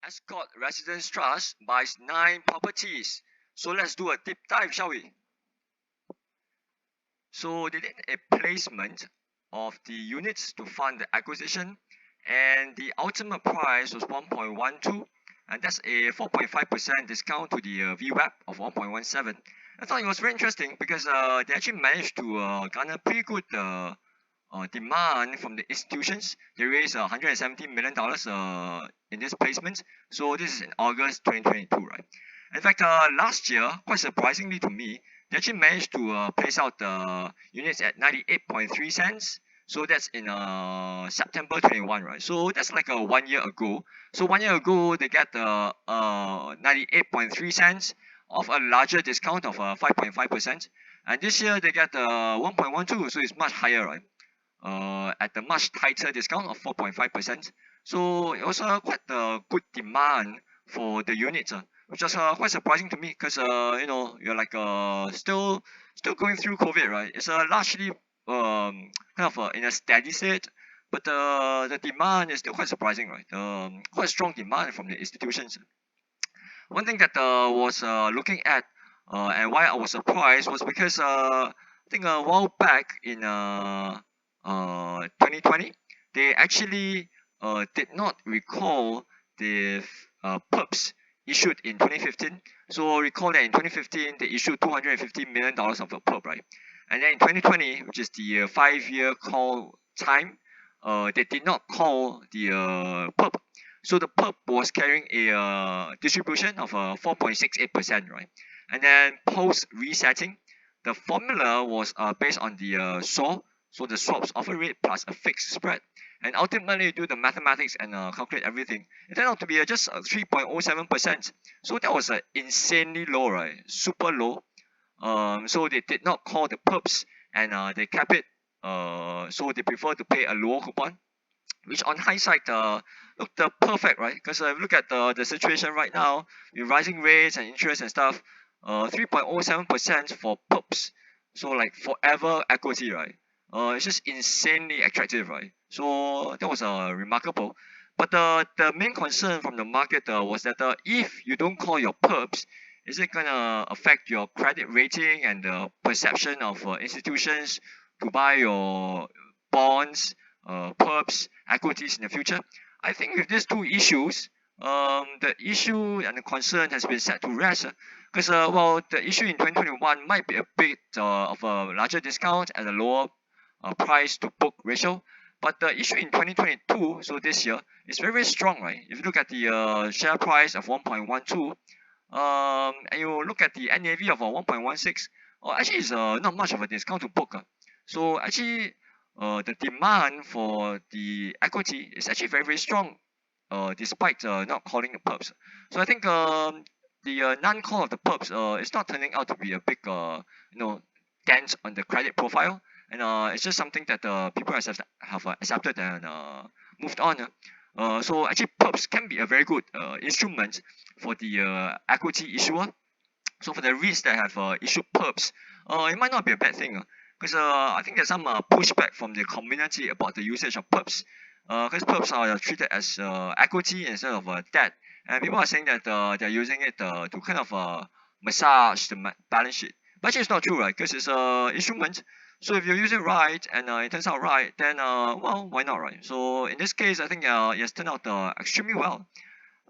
Ascott Residence Trust buys 9 properties. So let's do a deep dive, shall we? So they did a placement of the units to fund the acquisition, and the ultimate price was 1.12, and that's a 4.5% discount to the VWAP of 1.17. I thought it was very interesting because they actually managed to garner pretty good demand from the institutions. They raised $170 million in this placement. So this is in August 2022, right? In fact, last year, quite surprisingly to me, they actually managed to place out the units at 98.3 cents. So that's in September 21, right? So that's like 1 year ago. So 1 year ago, they get the 98.3 cents of a larger discount of 5.5%. And this year, they get 1.12, so it's much higher, right? At a much tighter discount of 4.5%. So it was quite a good demand for the units, which was quite surprising to me because you're like still going through COVID, right? It's largely kind of in a steady state, but the demand is still quite surprising, right? Quite strong demand from the institutions. One thing that was looking at and why I was surprised was because I think a while back in 2020, they actually did not recall the perps issued in 2015. So recall that in 2015 they issued $250 million of a perp, right? And then in 2020, which is the 5-year call time, they did not call the perp. So the perp was carrying a distribution of 4.68%, right? And then post resetting, the formula was based on the SOR, so the swaps offer rate plus a fixed spread. And ultimately, you do the mathematics and calculate everything. It turned out to be just 3.07%. So that was insanely low, right? Super low. So they did not call the perps, and they kept it. So they prefer to pay a lower coupon, which on hindsight looked perfect, right? Because look at the situation right now with rising rates and interest and stuff. 3.07% for perps, so like forever equity, right? It's just insanely attractive, right? So that was remarkable. But the main concern from the market was that if you don't call your perps, is it gonna affect your credit rating and the perception of institutions to buy your bonds, perps, equities in the future? I think with these two issues, the issue and the concern has been set to rest. Because well, the issue in 2021 might be a bit of a larger discount and a lower price to book ratio, but the issue in 2022, so this year, is very, very strong, right? If you look at the share price of 1.12, and you look at the NAV of 1.16, actually it's not much of a discount to book. So actually, the demand for the equity is actually very, very strong, despite not calling the perps. So I think the non-call of the perps is not turning out to be a big dent on the credit profile, and it's just something that people have accepted and moved on. So actually perps can be a very good instrument for the equity issuer. So for the REITs that have issued perps, it might not be a bad thing. Because I think there's some pushback from the community about the usage of perps. Because perps are treated as equity instead of debt. And people are saying that they're using it to kind of massage the balance sheet. But actually it's not true, right? Because it's an instrument. So if you use it right and it turns out right, then well, why not, right? So in this case, I think it has turned out extremely well.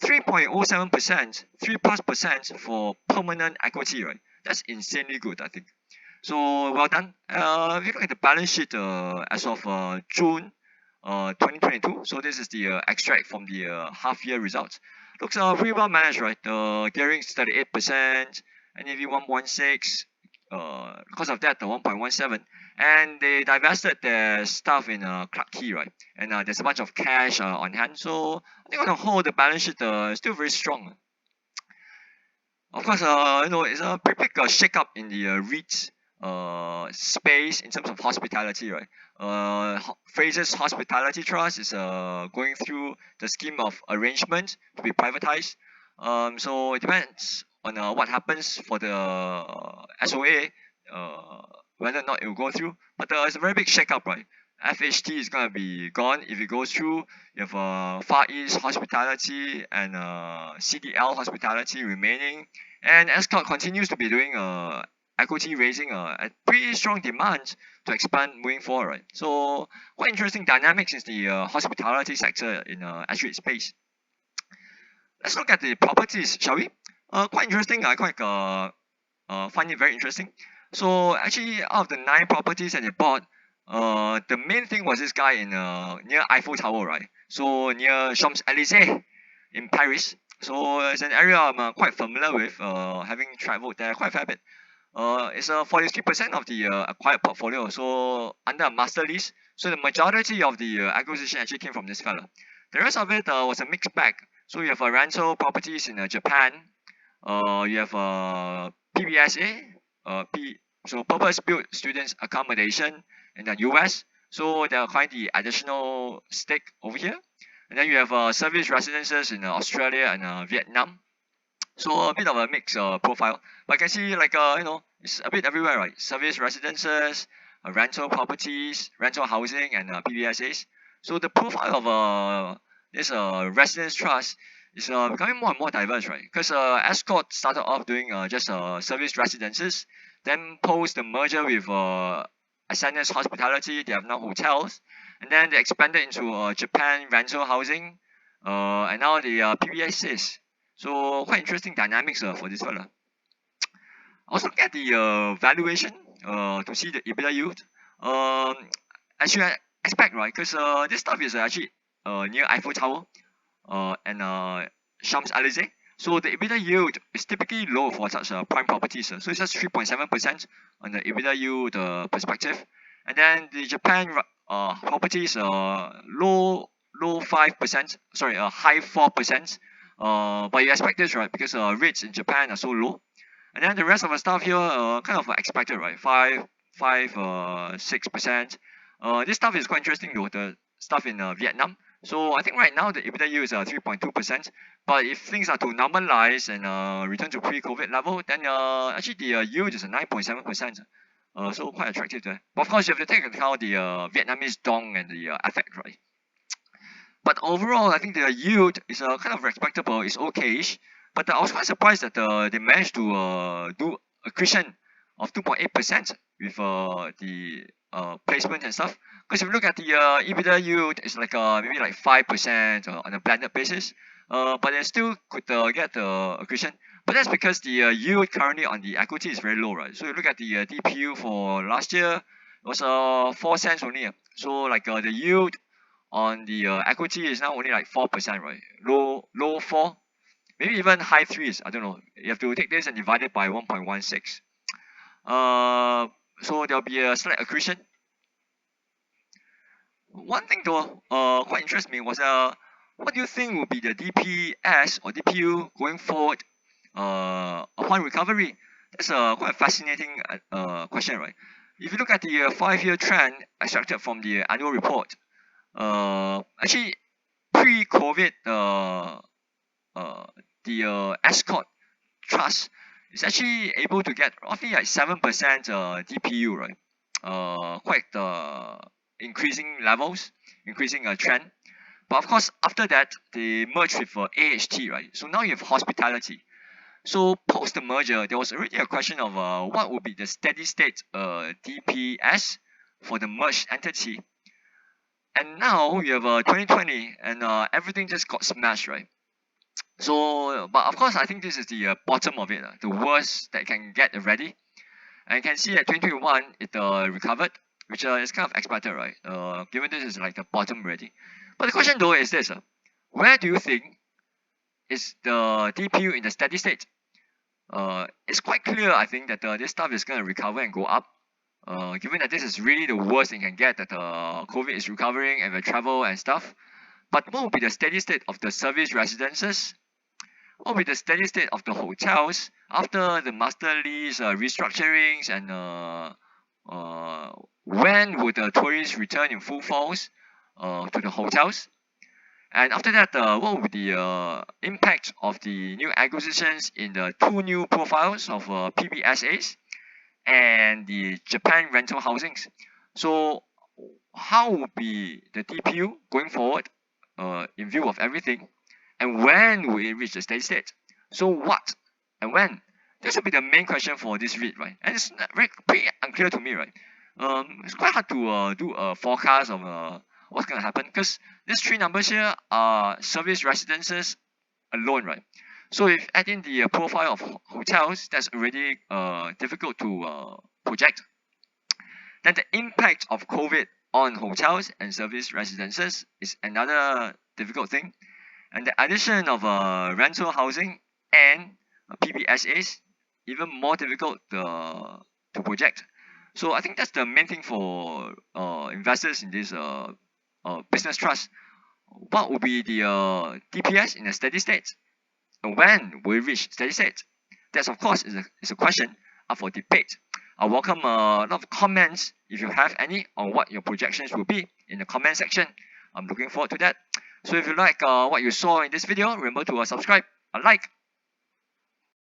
3.07%, 3+% for permanent equity, right? That's insanely good, I think. So well done. If you look at the balance sheet as of June 2022, so this is the extract from the half-year results. Looks pretty well managed, right? The gearing is 38%, NAV 1.16, because of that, the 1.17, and they divested their stuff in Clarke Quay, right? And there's a bunch of cash on hand, so I think on the whole, the balance sheet is still very strong. Of course, it's a pretty big shake-up in the REIT space in terms of hospitality, right? Fraser's Hospitality Trust is going through the scheme of arrangement to be privatized. So it depends on what happens for the SOA, whether or not it will go through. But it's a very big shake-up, right? FHT is gonna be gone if it goes through. You have Far East Hospitality and CDL Hospitality remaining, and Ascott continues to be doing equity raising at pretty strong demand to expand moving forward. Right? So quite interesting dynamics in the hospitality sector in actually space. Let's look at the properties, shall we? Quite interesting. I quite find it very interesting. So actually, out of the 9 properties that they bought, the main thing was this guy in near Eiffel Tower, right? So near Champs Elysees in Paris. So it's an area I'm quite familiar with, having traveled there quite a fair bit. It's 43% of the acquired portfolio, so under a master lease. So the majority of the acquisition actually came from this fella. The rest of it was a mixed bag. So you have rental properties in Japan. You have PBSA, so purpose-built students accommodation in the US. So they're quite the additional stake over here. And then you have service residences in Australia and Vietnam. So a bit of a mixed profile. But I can see like it's a bit everywhere, right? Service residences, rental properties, rental housing, and PBSAs. So the profile of this residence trust is becoming more and more diverse, right? Because Ascott started off doing just service residences, then post the merger with Ascott Hospitality, they have now hotels, and then they expanded into Japan rental housing, and now the PBSAs. So quite interesting dynamics for this fella. I also look at the valuation to see the EBITDA yield. As you expect, right? Because this stuff is actually near Eiffel Tower and Champs Elysees. So the EBITDA yield is typically low for such prime properties. So it's just 3.7% on the EBITDA yield perspective. And then the Japan properties low 5%, sorry, high 4%. But you expect this, right? Because rates in Japan are so low. And then the rest of the stuff here, kind of expected, right? 6%. This stuff is quite interesting though. The stuff in Vietnam. So I think right now the EBITDA yield is 3.2%. But if things are to normalize and return to pre-COVID level, then actually the yield is 9.7%. So quite attractive there. But of course, you have to take into account the Vietnamese dong and the effect, right? But overall, I think the yield is kind of respectable. It's okayish. But I was quite surprised that they managed to do accretion of 2.8% with the placement and stuff. Because if you look at the EBITDA yield, it's like maybe like 5% on a blended basis. But they still could get the accretion. But that's because the yield currently on the equity is very low, right? So you look at the DPU for last year, it was 4 cents only. So like the yield on the equity is now only like 4%, right? Low 4, maybe even high 3s. I don't know. You have to take this and divide it by 1.16. So there'll be a slight accretion. One thing though, quite interests me was what do you think will be the DPS or DPU going forward upon recovery? That's quite a fascinating question, right? If you look at the 5-year trend extracted from the annual report, actually pre-COVID, the Ascott Trust is actually able to get roughly like 7% DPU, right? Quite increasing levels, increasing trend. But of course, after that, they merged with AHT, right? So now you have hospitality. So post the merger, there was already a question of what would be the steady state DPS for the merged entity. And now you have 2020 and everything just got smashed, right? So, but of course, I think this is the bottom of it, the worst that can get already. And you can see that 2021 it recovered, which is kind of expected, right? Given this is like the bottom already. But the question though is this: where do you think is the DPU in the steady state? It's quite clear, I think, that this stuff is going to recover and go up. Given that this is really the worst it can get, that COVID is recovering and the travel and stuff. But what will be the steady state of the service residences? What will be the steady state of the hotels after the master lease restructurings and when would the tourists return in full force to the hotels? And after that, what will be the impact of the new acquisitions in the 2 new profiles of PBSAs and the Japan rental housings? So how will be the DPU going forward in view of everything, and when will it reach the steady state? So what and when? That should be the main question for this REIT, right? And it's pretty unclear to me, right? It's quite hard to do a forecast of what's going to happen, because these three numbers here are service residences alone, right? So if add in the profile of hotels, that's already difficult to project. Then the impact of COVID on hotels and service residences is another difficult thing. And the addition of rental housing and PBSAs, even more difficult to project. So I think that's the main thing for investors in this business trust. What will be the DPS in a steady state? And when will it reach steady state? That's of course is a question up for debate. I welcome a lot of comments if you have any on what your projections will be in the comment section. I'm looking forward to that. So if you like what you saw in this video, remember to subscribe, like,